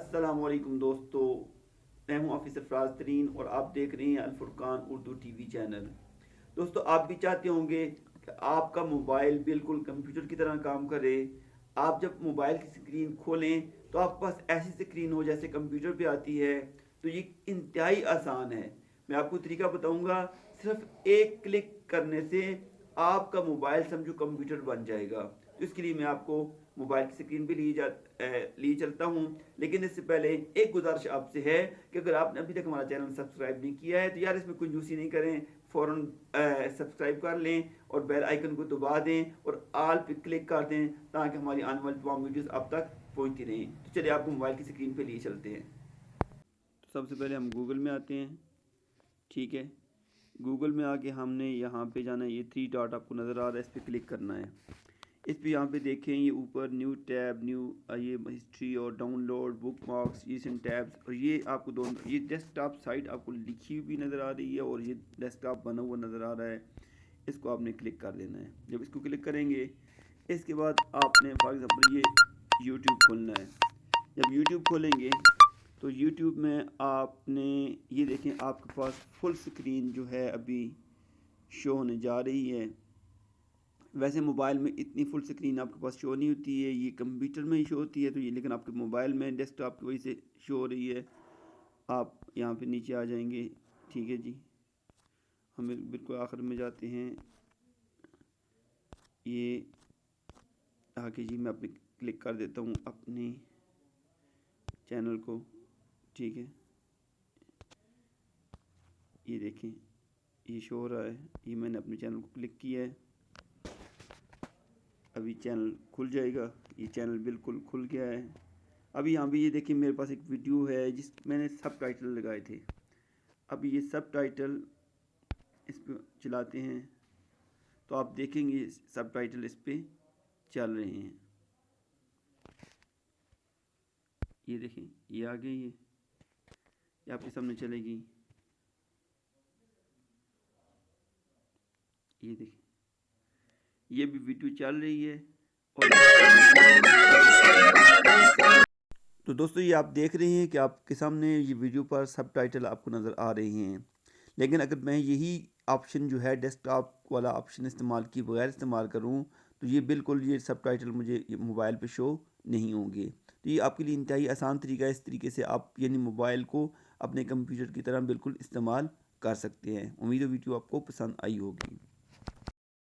अस्सलाम वालेकुम दोस्तों, मैं हूं ऑफिसर फराज तरीन और आप देख रहे हैं अल-फुरकान उर्दू टीवी चैनल। दोस्तों, आप भी चाहते होंगे कि आपका मोबाइल बिल्कुल कंप्यूटर की तरह काम करे। आप जब मोबाइल की स्क्रीन खोलें तो आपके पास ऐसी स्क्रीन हो जैसे कंप्यूटर पे आती है। तो ये इंतहाई आसान है। मैं आपको तरीका बताऊंगा। सिर्फ एक क्लिक करने से आपका मोबाइल समझो कंप्यूटर बन जाएगा। तो इसके लिए मैं आपको मोबाइल की स्क्रीन पे लिए चलता हूँ। लेकिन इससे पहले एक गुजारिश आपसे है कि अगर आपने अभी तक हमारा चैनल सब्सक्राइब नहीं किया है तो यार इसमें कंजूसी नहीं करें, फ़ौरन सब्सक्राइब कर लें और बेल आइकन को दबा दें और आल पे क्लिक कर दें ताकि हमारी आने वाली तमाम वीडियोस आप तक पहुंचती रहें। तो चलिए आपको मोबाइल की स्क्रीन पे लिए चलते हैं। तो सबसे पहले हम गूगल में आते हैं। ठीक है, गूगल में आके हमने यहाँ पे जाना है। ये 3 डॉट आपको नज़र आ रहा है, इस पर क्लिक करना है। इस पे यहाँ पे देखें, ये ऊपर न्यू टैब, ये हिस्ट्री और download, book marks, recent tabs, और ये आपको दोनों, ये डेस्कटॉप साइट आपको लिखी हुई नज़र आ रही है और ये डेस्कटॉप बना हुआ नज़र आ रहा है। इसको आपने क्लिक कर देना है। जब इसको क्लिक करेंगे इसके बाद आपने फॉर एग्ज़ाम्पल ये यूट्यूब खोलना है। जब यूट्यूब खोलेंगे तो यूट्यूब में आपने ये देखें, आपके पास फुल स्क्रीन जो है अभी शो होने जा रही है। वैसे मोबाइल में इतनी फुल स्क्रीन आपके पास शो नहीं होती है, ये कंप्यूटर में ही शो होती है। तो ये लेकिन आपके मोबाइल में डेस्कटॉप की वजह से शो हो रही है। आप यहाँ पे नीचे आ जाएंगे। ठीक है जी, हम बिल्कुल आखिर में जाते हैं। ये आगे जी मैं अपने क्लिक कर देता हूँ अपने चैनल को। ठीक है, ये देखें ये शो हो रहा है। ये मैंने अपने चैनल को क्लिक किया है, अभी चैनल खुल जाएगा। ये चैनल बिल्कुल खुल गया है। अभी यहाँ भी ये देखिए मेरे पास एक वीडियो है जिस मैंने सब टाइटल लगाए थे। अब ये सब टाइटल इस पर चलाते हैं तो आप देखेंगे सब टाइटल इस पर चल रहे हैं। ये देखें ये आ गई है, ये आपके सामने चलेगी। ये देखें ये भी वीडियो चल रही है। और तो दोस्तों, ये आप देख रहे हैं कि आपके सामने ये वीडियो पर सब टाइटल आपको नज़र आ रहे हैं। लेकिन अगर मैं यही ऑप्शन जो है डेस्कटॉप वाला ऑप्शन इस्तेमाल किए बगैर इस्तेमाल करूं तो ये बिल्कुल ये सब टाइटल मुझे मोबाइल पे शो नहीं होंगे। तो ये आपके लिए इंतहाई आसान तरीका है। इस तरीके से आप यानी मोबाइल को अपने कंप्यूटर की तरह बिल्कुल इस्तेमाल कर सकते हैं। उम्मीद है वीडियो आपको पसंद आई होगी।